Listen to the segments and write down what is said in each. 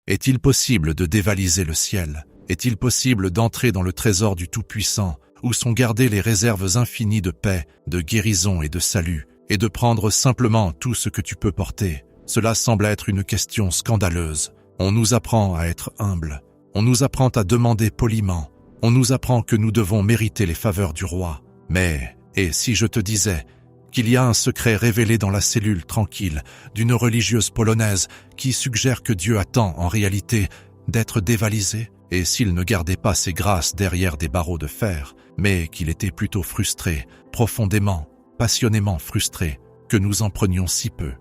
Est-il possible de dévaliser le ciel? Est-il possible d'entrer dans le trésor du Tout-Puissant, où sont gardées les réserves infinies de paix, de guérison et de salut, et de prendre simplement tout ce que tu peux porter? Cela semble être une question scandaleuse. On nous apprend à être humble. On nous apprend à demander poliment. On nous apprend que nous devons mériter les faveurs du roi. Mais, et si je te disais qu'il y a un secret révélé dans la cellule tranquille d'une religieuse polonaise qui suggère que Dieu attend en réalité d'être dévalisé, et s'il ne gardait pas ses grâces derrière des barreaux de fer, mais qu'il était plutôt frustré, profondément, passionnément frustré, que nous en prenions si peu.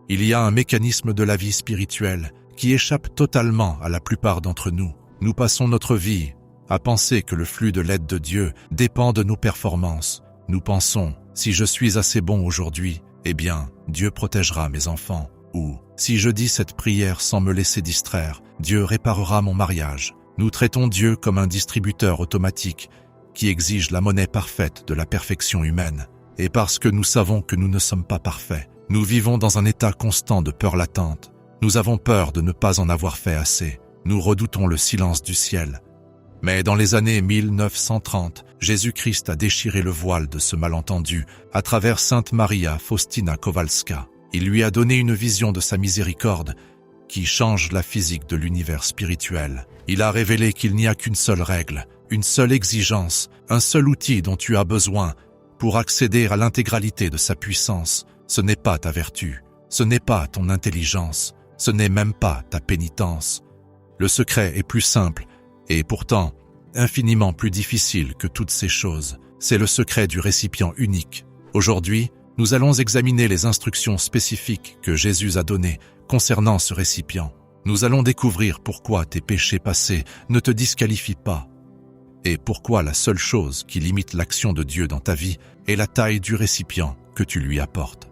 Il y a un mécanisme de la vie spirituelle qui échappe totalement à la plupart d'entre nous. Nous passons notre vie à penser que le flux de l'aide de Dieu dépend de nos performances. Nous pensons, si je suis assez bon aujourd'hui, eh bien, Dieu protégera mes enfants. Ou, si je dis cette prière sans me laisser distraire, Dieu réparera mon mariage. Nous traitons Dieu comme un distributeur automatique qui exige la monnaie parfaite de la perfection humaine. Et parce que nous savons que nous ne sommes pas parfaits, nous vivons dans un état constant de peur latente. Nous avons peur de ne pas en avoir fait assez. Nous redoutons le silence du ciel. Mais dans les années 1930, Jésus-Christ a déchiré le voile de ce malentendu à travers Sainte Maria Faustina Kowalska. Il lui a donné une vision de sa miséricorde qui change la physique de l'univers spirituel. Il a révélé qu'il n'y a qu'une seule règle, une seule exigence, un seul outil dont tu as besoin pour accéder à l'intégralité de sa puissance. Ce n'est pas ta vertu, ce n'est pas ton intelligence, ce n'est même pas ta pénitence. Le secret est plus simple et pourtant infiniment plus difficile que toutes ces choses. C'est le secret du récipient unique. Aujourd'hui, nous allons examiner les instructions spécifiques que Jésus a données concernant ce récipient. Nous allons découvrir pourquoi tes péchés passés ne te disqualifient pas et pourquoi la seule chose qui limite l'action de Dieu dans ta vie est la taille du récipient que tu lui apportes.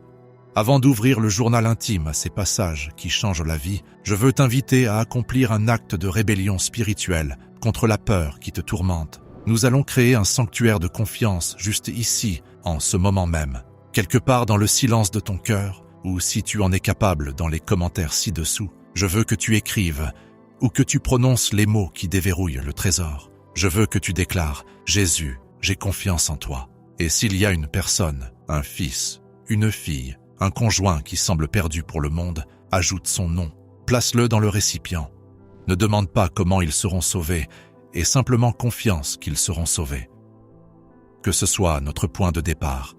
Avant d'ouvrir le journal intime à ces passages qui changent la vie, je veux t'inviter à accomplir un acte de rébellion spirituelle contre la peur qui te tourmente. Nous allons créer un sanctuaire de confiance juste ici, en ce moment même, quelque part dans le silence de ton cœur, ou si tu en es capable dans les commentaires ci-dessous. Je veux que tu écrives ou que tu prononces les mots qui déverrouillent le trésor. Je veux que tu déclares « Jésus, j'ai confiance en toi ». Et s'il y a une personne, un fils, une fille, un conjoint qui semble perdu pour le monde, ajoute son nom, place-le dans le récipient. Ne demande pas comment ils seront sauvés, et simplement confiance qu'ils seront sauvés. Que ce soit notre point de départ.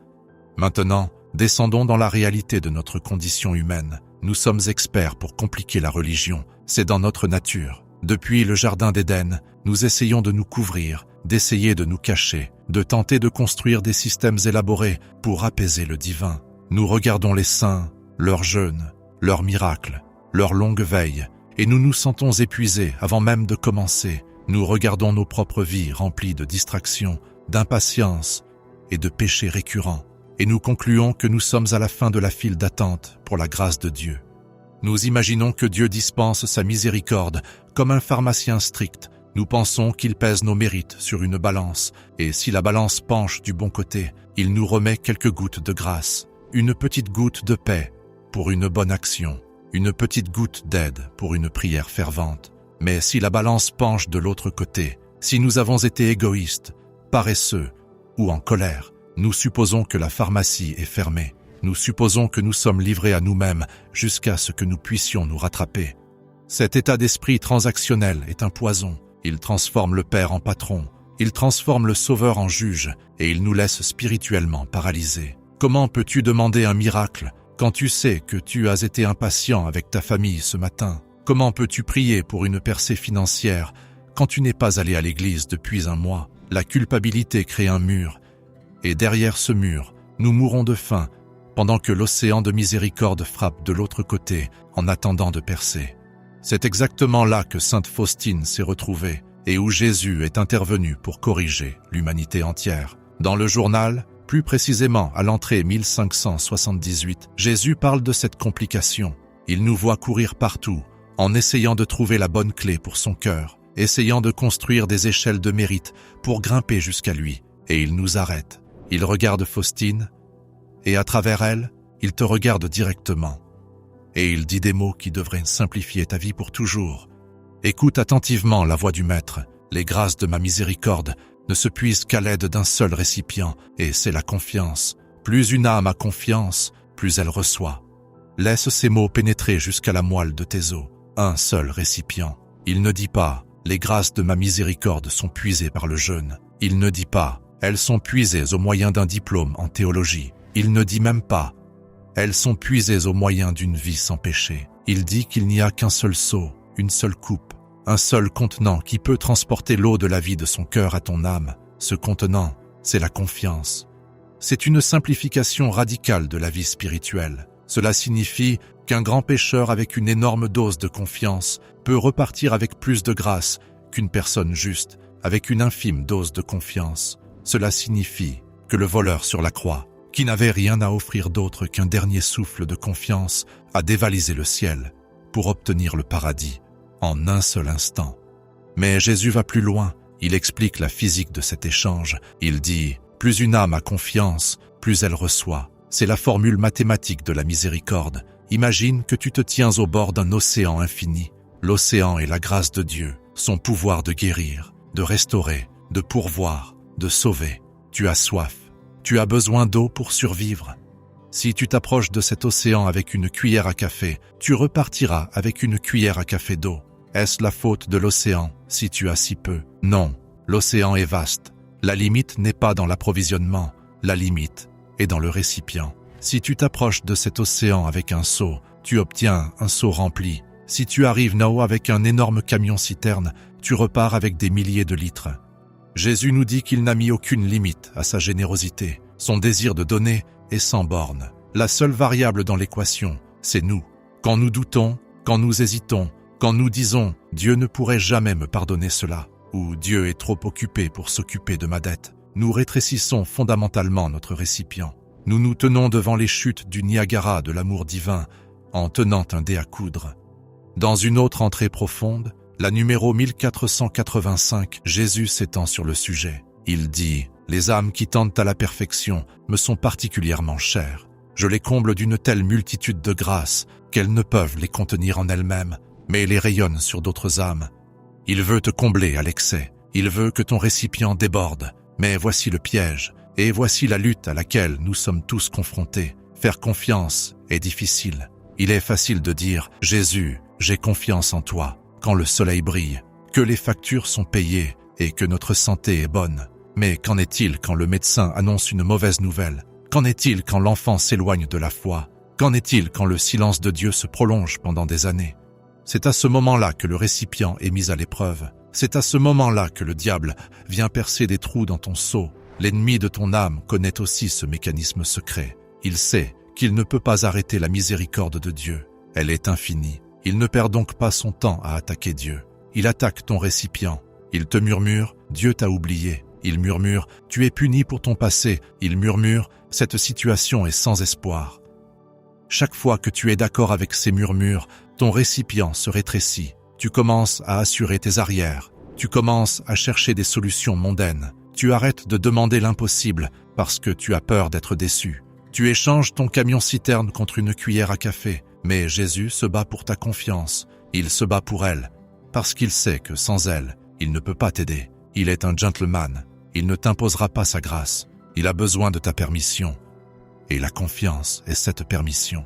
Maintenant, descendons dans la réalité de notre condition humaine. Nous sommes experts pour compliquer la religion, c'est dans notre nature. Depuis le jardin d'Éden, nous essayons de nous couvrir, d'essayer de nous cacher, de tenter de construire des systèmes élaborés pour apaiser le divin. Nous regardons les saints, leurs jeûnes, leurs miracles, leurs longues veilles, et nous nous sentons épuisés avant même de commencer. Nous regardons nos propres vies remplies de distractions, d'impatience et de péchés récurrents, et nous concluons que nous sommes à la fin de la file d'attente pour la grâce de Dieu. Nous imaginons que Dieu dispense sa miséricorde comme un pharmacien strict. Nous pensons qu'il pèse nos mérites sur une balance, et si la balance penche du bon côté, il nous remet quelques gouttes de grâce. Une petite goutte de paix pour une bonne action, une petite goutte d'aide pour une prière fervente. Mais si la balance penche de l'autre côté, si nous avons été égoïstes, paresseux ou en colère, nous supposons que la pharmacie est fermée. Nous supposons que nous sommes livrés à nous-mêmes jusqu'à ce que nous puissions nous rattraper. Cet état d'esprit transactionnel est un poison. Il transforme le Père en patron, il transforme le Sauveur en juge et il nous laisse spirituellement paralysés. Comment peux-tu demander un miracle quand tu sais que tu as été impatient avec ta famille ce matin? Comment peux-tu prier pour une percée financière quand tu n'es pas allé à l'église depuis un mois? La culpabilité crée un mur, et derrière ce mur, nous mourrons de faim pendant que l'océan de miséricorde frappe de l'autre côté en attendant de percer. C'est exactement là que Sainte Faustine s'est retrouvée et où Jésus est intervenu pour corriger l'humanité entière. Dans le journal, plus précisément à l'entrée 1578, Jésus parle de cette complication. Il nous voit courir partout, en essayant de trouver la bonne clé pour son cœur, essayant de construire des échelles de mérite pour grimper jusqu'à lui, et il nous arrête. Il regarde Faustine, et à travers elle, il te regarde directement. Et il dit des mots qui devraient simplifier ta vie pour toujours. Écoute attentivement la voix du Maître. Les grâces de ma miséricorde ne se puisent qu'à l'aide d'un seul récipient, et c'est la confiance. Plus une âme a confiance, plus elle reçoit. Laisse ces mots pénétrer jusqu'à la moelle de tes os. Un seul récipient. Il ne dit pas « Les grâces de ma miséricorde sont puisées par le jeûne ». Il ne dit pas « Elles sont puisées au moyen d'un diplôme en théologie ». Il ne dit même pas « Elles sont puisées au moyen d'une vie sans péché ». Il dit qu'il n'y a qu'un seul seau, une seule coupe, un seul contenant qui peut transporter l'eau de la vie de son cœur à ton âme. Ce contenant, c'est la confiance. C'est une simplification radicale de la vie spirituelle. Cela signifie qu'un grand pécheur avec une énorme dose de confiance peut repartir avec plus de grâce qu'une personne juste avec une infime dose de confiance. Cela signifie que le voleur sur la croix, qui n'avait rien à offrir d'autre qu'un dernier souffle de confiance, a dévalisé le ciel pour obtenir le paradis en un seul instant. Mais Jésus va plus loin. Il explique la physique de cet échange. Il dit « Plus une âme a confiance, plus elle reçoit ». C'est la formule mathématique de la miséricorde. Imagine que tu te tiens au bord d'un océan infini. L'océan est la grâce de Dieu, son pouvoir de guérir, de restaurer, de pourvoir, de sauver. Tu as soif. Tu as besoin d'eau pour survivre. Si tu t'approches de cet océan avec une cuillère à café, tu repartiras avec une cuillère à café d'eau. Est-ce la faute de l'océan si tu as si peu? Non, l'océan est vaste. La limite n'est pas dans l'approvisionnement, la limite est dans le récipient. Si tu t'approches de cet océan avec un seau, tu obtiens un seau rempli. Si tu arrives là-haut avec un énorme camion-citerne, tu repars avec des milliers de litres. Jésus nous dit qu'il n'a mis aucune limite à sa générosité. Son désir de donner est sans borne. La seule variable dans l'équation, c'est nous. Quand nous doutons, quand nous hésitons, quand nous disons « Dieu ne pourrait jamais me pardonner cela » ou « Dieu est trop occupé pour s'occuper de ma dette », nous rétrécissons fondamentalement notre récipient. Nous nous tenons devant les chutes du Niagara de l'amour divin en tenant un dé à coudre. Dans une autre entrée profonde, la numéro 1485, Jésus s'étend sur le sujet. Il dit « Les âmes qui tendent à la perfection me sont particulièrement chères. Je les comble d'une telle multitude de grâces qu'elles ne peuvent les contenir en elles-mêmes, mais les rayonnent sur d'autres âmes. Il veut te combler à l'excès. Il veut que ton récipient déborde. Mais voici le piège, et voici la lutte à laquelle nous sommes tous confrontés. Faire confiance est difficile. Il est facile de dire « Jésus, j'ai confiance en toi » quand le soleil brille, que les factures sont payées et que notre santé est bonne. Mais qu'en est-il quand le médecin annonce une mauvaise nouvelle? Qu'en est-il quand l'enfant s'éloigne de la foi? Qu'en est-il quand le silence de Dieu se prolonge pendant des années? C'est à ce moment-là que le récipient est mis à l'épreuve. C'est à ce moment-là que le diable vient percer des trous dans ton seau. L'ennemi de ton âme connaît aussi ce mécanisme secret. Il sait qu'il ne peut pas arrêter la miséricorde de Dieu. Elle est infinie. Il ne perd donc pas son temps à attaquer Dieu. Il attaque ton récipient. Il te murmure « Dieu t'a oublié ». Il murmure « Tu es puni pour ton passé ». Il murmure « Cette situation est sans espoir ». Chaque fois que tu es d'accord avec ces murmures, ton récipient se rétrécit. Tu commences à assurer tes arrières. Tu commences à chercher des solutions mondaines. Tu arrêtes de demander l'impossible parce que tu as peur d'être déçu. Tu échanges ton camion-citerne contre une cuillère à café. Mais Jésus se bat pour ta confiance. Il se bat pour elle, parce qu'il sait que sans elle, il ne peut pas t'aider. Il est un gentleman. Il ne t'imposera pas sa grâce. Il a besoin de ta permission. Et la confiance est cette permission.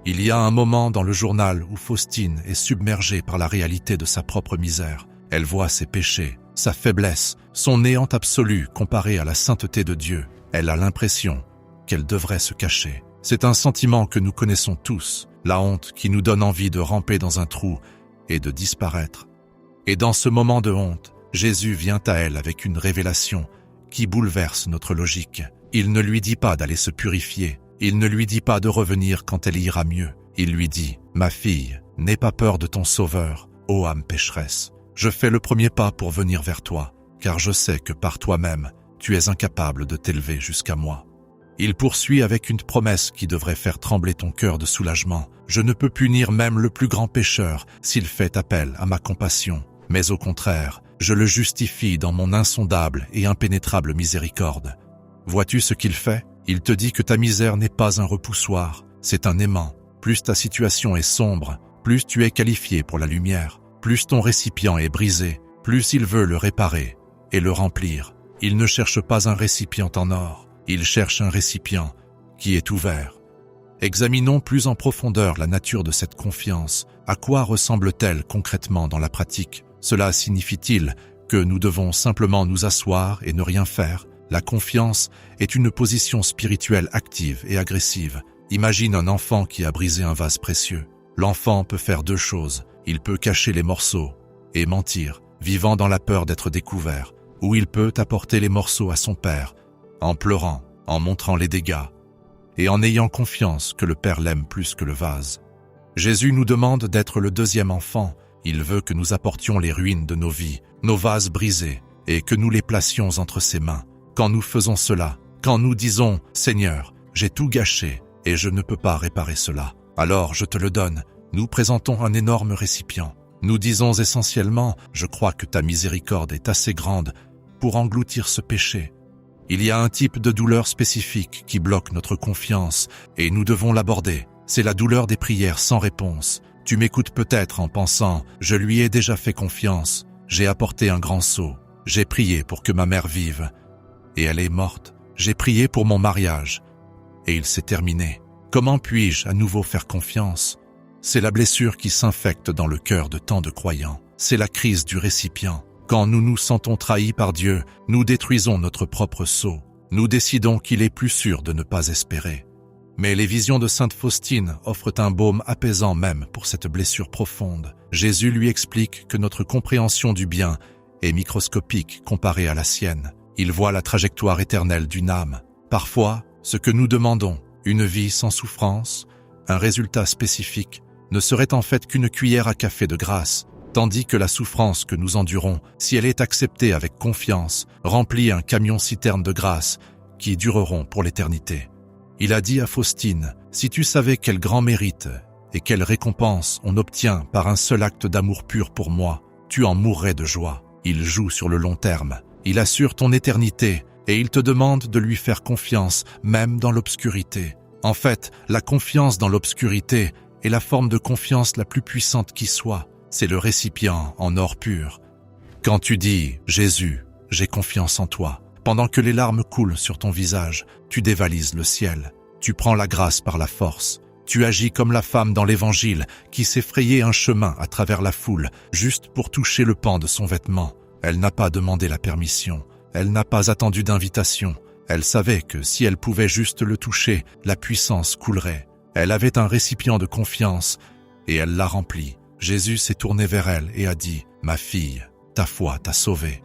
Il y a un moment dans le journal où Faustine est submergée par la réalité de sa propre misère. Elle voit ses péchés, sa faiblesse, son néant absolu comparé à la sainteté de Dieu. Elle a l'impression qu'elle devrait se cacher. C'est un sentiment que nous connaissons tous, la honte qui nous donne envie de ramper dans un trou et de disparaître. Et dans ce moment de honte, Jésus vient à elle avec une révélation qui bouleverse notre logique. Il ne lui dit pas d'aller se purifier, il ne lui dit pas de revenir quand elle ira mieux. Il lui dit « Ma fille, n'aie pas peur de ton sauveur, ô âme pécheresse. Je fais le premier pas pour venir vers toi, car je sais que par toi-même, tu es incapable de t'élever jusqu'à moi. » Il poursuit avec une promesse qui devrait faire trembler ton cœur de soulagement. « Je ne peux punir même le plus grand pécheur s'il fait appel à ma compassion, mais au contraire, je le justifie dans mon insondable et impénétrable miséricorde. » Vois-tu ce qu'il fait? Il te dit que ta misère n'est pas un repoussoir, c'est un aimant. Plus ta situation est sombre, plus tu es qualifié pour la lumière. Plus ton récipient est brisé, plus il veut le réparer et le remplir. Il ne cherche pas un récipient en or, il cherche un récipient qui est ouvert. Examinons plus en profondeur la nature de cette confiance. À quoi ressemble-t-elle concrètement dans la pratique? Cela signifie-t-il que nous devons simplement nous asseoir et ne rien faire? La confiance est une position spirituelle active et agressive. Imagine un enfant qui a brisé un vase précieux. L'enfant peut faire deux choses. Il peut cacher les morceaux et mentir, vivant dans la peur d'être découvert, ou il peut apporter les morceaux à son père, en pleurant, en montrant les dégâts, et en ayant confiance que le Père l'aime plus que le vase. Jésus nous demande d'être le deuxième enfant. Il veut que nous apportions les ruines de nos vies, nos vases brisés, et que nous les placions entre ses mains. Quand nous faisons cela, quand nous disons « Seigneur, j'ai tout gâché et je ne peux pas réparer cela, alors je te le donne », nous présentons un énorme récipient. Nous disons essentiellement « Je crois que ta miséricorde est assez grande pour engloutir ce péché ». Il y a un type de douleur spécifique qui bloque notre confiance et nous devons l'aborder. C'est la douleur des prières sans réponse. Tu m'écoutes peut-être en pensant « Je lui ai déjà fait confiance, j'ai apporté un grand seau, j'ai prié pour que ma mère vive et elle est morte, j'ai prié pour mon mariage et il s'est terminé. Comment puis-je à nouveau faire confiance ?» C'est la blessure qui s'infecte dans le cœur de tant de croyants. C'est la crise du récipient. Quand nous nous sentons trahis par Dieu, nous détruisons notre propre sceau. Nous décidons qu'il est plus sûr de ne pas espérer. Mais les visions de Sainte Faustine offrent un baume apaisant même pour cette blessure profonde. Jésus lui explique que notre compréhension du bien est microscopique comparée à la sienne. Il voit la trajectoire éternelle d'une âme. Parfois, ce que nous demandons, une vie sans souffrance, un résultat spécifique, ne serait en fait qu'une cuillère à café de grâce, tandis que la souffrance que nous endurons, si elle est acceptée avec confiance, remplit un camion-citerne de grâce qui dureront pour l'éternité. Il a dit à Faustine, « Si tu savais quel grand mérite et quelle récompense on obtient par un seul acte d'amour pur pour moi, tu en mourrais de joie. » Il joue sur le long terme, il assure ton éternité et il te demande de lui faire confiance, même dans l'obscurité. En fait, la confiance dans l'obscurité est la forme de confiance la plus puissante qui soit. C'est le récipient en or pur. Quand tu dis « Jésus, j'ai confiance en toi », pendant que les larmes coulent sur ton visage, tu dévalises le ciel. Tu prends la grâce par la force. Tu agis comme la femme dans l'Évangile qui s'est frayé un chemin à travers la foule juste pour toucher le pan de son vêtement. Elle n'a pas demandé la permission. Elle n'a pas attendu d'invitation. Elle savait que si elle pouvait juste le toucher, la puissance coulerait. Elle avait un récipient de confiance et elle l'a rempli. Jésus s'est tourné vers elle et a dit « Ma fille, ta foi t'a sauvée ».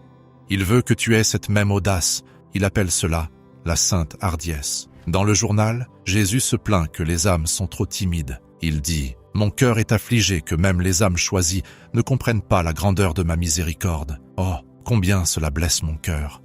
Il veut que tu aies cette même audace. Il appelle cela la sainte hardiesse. Dans le journal, Jésus se plaint que les âmes sont trop timides. Il dit « Mon cœur est affligé que même les âmes choisies ne comprennent pas la grandeur de ma miséricorde. Oh, combien cela blesse mon cœur.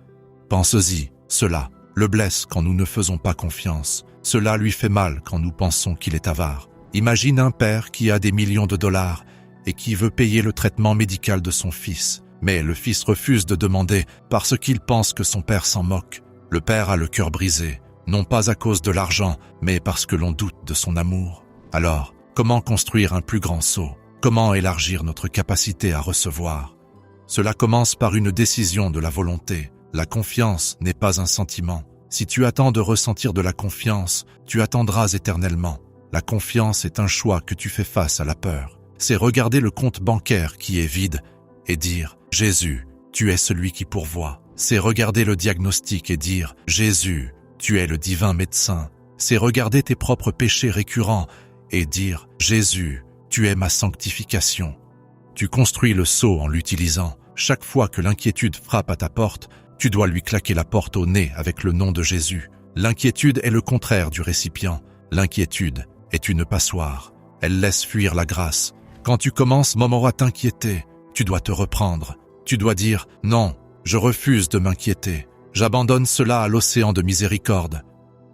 Pense-y, cela le blesse quand nous ne faisons pas confiance. Cela lui fait mal quand nous pensons qu'il est avare. Imagine un père qui a des millions de dollars et qui veut payer le traitement médical de son fils. Mais le fils refuse de demander parce qu'il pense que son père s'en moque. Le père a le cœur brisé, non pas à cause de l'argent, mais parce que l'on doute de son amour. Alors, comment construire un plus grand seau? Comment élargir notre capacité à recevoir? Cela commence par une décision de la volonté. La confiance n'est pas un sentiment. Si tu attends de ressentir de la confiance, tu attendras éternellement. La confiance est un choix que tu fais face à la peur. C'est regarder le compte bancaire qui est vide et dire « Jésus, tu es celui qui pourvoit ». C'est regarder le diagnostic et dire « Jésus, tu es le divin médecin ». C'est regarder tes propres péchés récurrents et dire « Jésus, tu es ma sanctification ». Tu construis le seau en l'utilisant. Chaque fois que l'inquiétude frappe à ta porte, tu dois lui claquer la porte au nez avec le nom de Jésus. L'inquiétude est le contraire du récipient. L'inquiétude est une passoire. Elle laisse fuir la grâce. Quand tu commences moment à t'inquiéter, tu dois te reprendre. Tu dois dire « Non, je refuse de m'inquiéter. J'abandonne cela à l'océan de miséricorde ».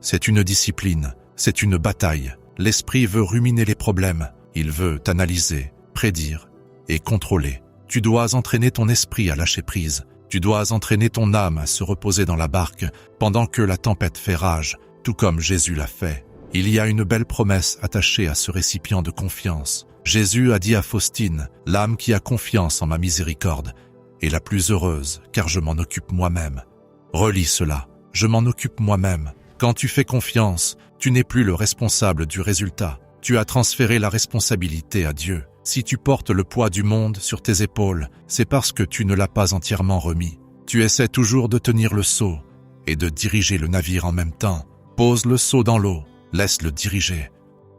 C'est une discipline, c'est une bataille. L'esprit veut ruminer les problèmes. Il veut t'analyser, prédire et contrôler. Tu dois entraîner ton esprit à lâcher prise. Tu dois entraîner ton âme à se reposer dans la barque pendant que la tempête fait rage, tout comme Jésus l'a fait. Il y a une belle promesse attachée à ce récipient de confiance. Jésus a dit à Faustine, l'âme qui a confiance en ma miséricorde est la plus heureuse, car je m'en occupe moi-même. Relis cela, je m'en occupe moi-même. Quand tu fais confiance, tu n'es plus le responsable du résultat. Tu as transféré la responsabilité à Dieu. Si tu portes le poids du monde sur tes épaules, c'est parce que tu ne l'as pas entièrement remis. Tu essaies toujours de tenir le seau et de diriger le navire en même temps. Pose le seau dans l'eau, laisse-le diriger.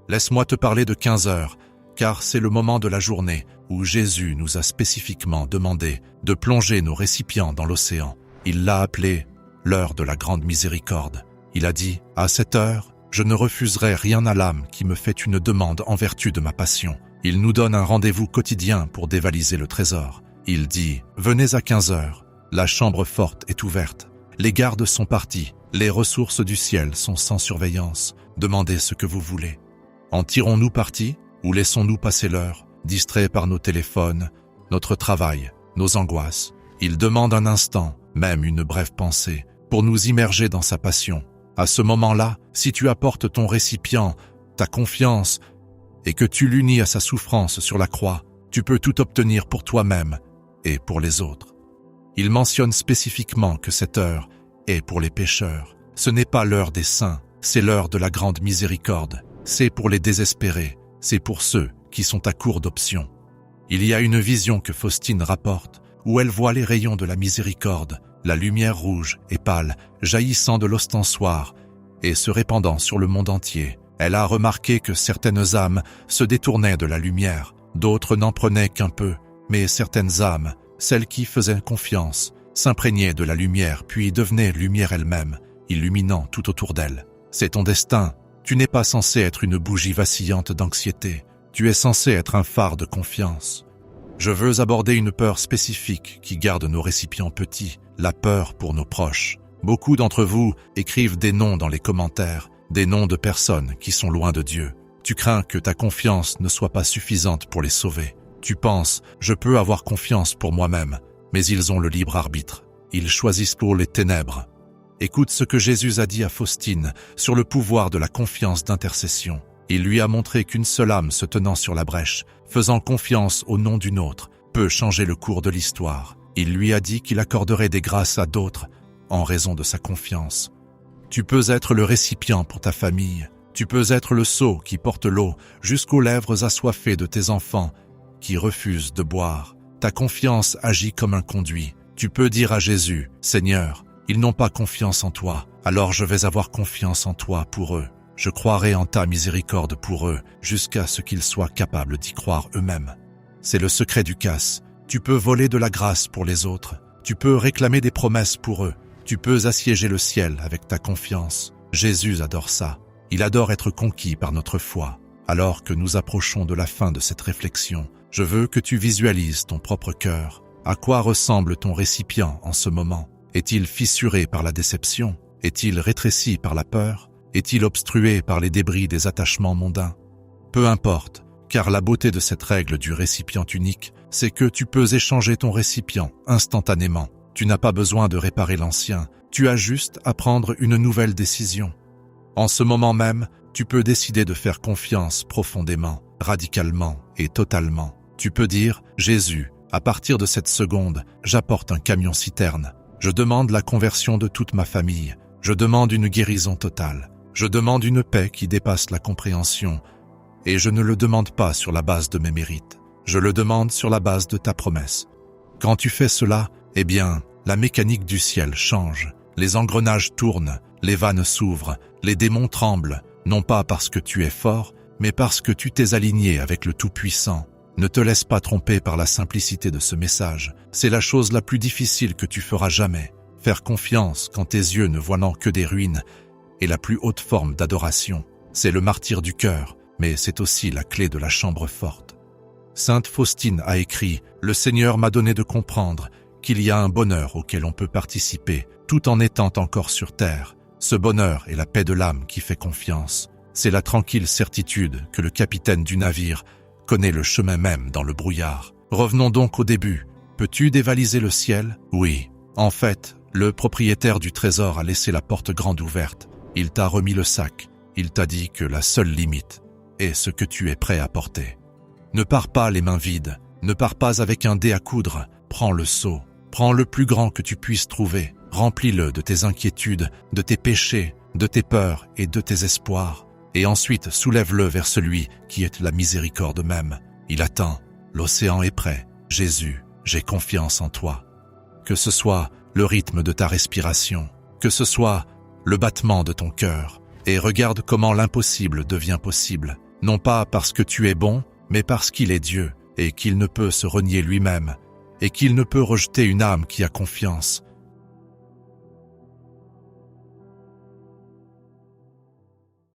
Laisse-moi te parler de 15 heures, car c'est le moment de la journée où Jésus nous a spécifiquement demandé de plonger nos récipients dans l'océan. Il l'a appelé l'heure de la grande miséricorde. Il a dit, à cette heure, je ne refuserai rien à l'âme qui me fait une demande en vertu de ma passion. Il nous donne un rendez-vous quotidien pour dévaliser le trésor. Il dit, venez à 15 heures, la chambre forte est ouverte, les gardes sont partis, les ressources du ciel sont sans surveillance, demandez ce que vous voulez. En tirons-nous parti ou laissons-nous passer l'heure, distraits par nos téléphones, notre travail, nos angoisses? Il demande un instant, même une brève pensée, pour nous immerger dans sa passion. À ce moment-là, si tu apportes ton récipient, ta confiance, et que tu l'unis à sa souffrance sur la croix, tu peux tout obtenir pour toi-même et pour les autres. Il mentionne spécifiquement que cette heure est pour les pécheurs. Ce n'est pas l'heure des saints, c'est l'heure de la grande miséricorde. C'est pour les désespérés, c'est pour ceux qui sont à court d'options. Il y a une vision que Faustine rapporte, où elle voit les rayons de la miséricorde, la lumière rouge et pâle jaillissant de l'ostensoir et se répandant sur le monde entier. Elle a remarqué que certaines âmes se détournaient de la lumière, d'autres n'en prenaient qu'un peu, mais certaines âmes, celles qui faisaient confiance, s'imprégnaient de la lumière puis devenaient lumière elle-même, illuminant tout autour d'elle. C'est ton destin. Tu n'es pas censé être une bougie vacillante d'anxiété. Tu es censé être un phare de confiance. Je veux aborder une peur spécifique qui garde nos récipients petits, la peur pour nos proches. Beaucoup d'entre vous écrivent des noms dans les commentaires, des noms de personnes qui sont loin de Dieu. Tu crains que ta confiance ne soit pas suffisante pour les sauver. Tu penses, je peux avoir confiance pour moi-même, mais ils ont le libre arbitre. Ils choisissent pour les ténèbres. Écoute ce que Jésus a dit à Faustine sur le pouvoir de la confiance d'intercession. Il lui a montré qu'une seule âme se tenant sur la brèche, faisant confiance au nom d'une autre, peut changer le cours de l'histoire. Il lui a dit qu'il accorderait des grâces à d'autres en raison de sa confiance. Tu peux être le récipient pour ta famille. Tu peux être le seau qui porte l'eau jusqu'aux lèvres assoiffées de tes enfants qui refusent de boire. Ta confiance agit comme un conduit. Tu peux dire à Jésus, « Seigneur, ils n'ont pas confiance en toi, alors je vais avoir confiance en toi pour eux. Je croirai en ta miséricorde pour eux, jusqu'à ce qu'ils soient capables d'y croire eux-mêmes. » C'est le secret du casse. Tu peux voler de la grâce pour les autres. Tu peux réclamer des promesses pour eux. Tu peux assiéger le ciel avec ta confiance. Jésus adore ça. Il adore être conquis par notre foi. Alors que nous approchons de la fin de cette réflexion, je veux que tu visualises ton propre cœur. À quoi ressemble ton récipient en ce moment? Est-il fissuré par la déception? Est-il rétréci par la peur? Est-il obstrué par les débris des attachements mondains? Peu importe, car la beauté de cette règle du récipient unique, c'est que tu peux échanger ton récipient instantanément. Tu n'as pas besoin de réparer l'ancien, tu as juste à prendre une nouvelle décision. En ce moment même, tu peux décider de faire confiance profondément, radicalement et totalement. Tu peux dire, Jésus, à partir de cette seconde, j'apporte un camion-citerne. Je demande la conversion de toute ma famille. Je demande une guérison totale. Je demande une paix qui dépasse la compréhension. Et je ne le demande pas sur la base de mes mérites. Je le demande sur la base de ta promesse. Quand tu fais cela, eh bien, la mécanique du ciel change. Les engrenages tournent, les vannes s'ouvrent, les démons tremblent, non pas parce que tu es fort, mais parce que tu t'es aligné avec le Tout-Puissant. Ne te laisse pas tromper par la simplicité de ce message. C'est la chose la plus difficile que tu feras jamais. Faire confiance quand tes yeux ne voient que des ruines est la plus haute forme d'adoration. C'est le martyre du cœur, mais c'est aussi la clé de la chambre forte. Sainte Faustine a écrit « Le Seigneur m'a donné de comprendre qu'il y a un bonheur auquel on peut participer tout en étant encore sur terre. Ce bonheur est la paix de l'âme qui fait confiance. C'est la tranquille certitude que le capitaine du navire connaît le chemin même dans le brouillard. Revenons donc au début. Peux-tu dévaliser le ciel? Oui. En fait, le propriétaire du trésor a laissé la porte grande ouverte. Il t'a remis le sac. Il t'a dit que la seule limite est ce que tu es prêt à porter. Ne pars pas les mains vides, ne pars pas avec un dé à coudre, prends le seau, prends le plus grand que tu puisses trouver, remplis-le de tes inquiétudes, de tes péchés, de tes peurs et de tes espoirs, et ensuite soulève-le vers celui qui est la miséricorde même. Il attend, l'océan est prêt. Jésus, j'ai confiance en toi. Que ce soit le rythme de ta respiration, que ce soit le battement de ton cœur, et regarde comment l'impossible devient possible, non pas parce que tu es bon, mais parce qu'il est Dieu, et qu'il ne peut se renier lui-même, et qu'il ne peut rejeter une âme qui a confiance,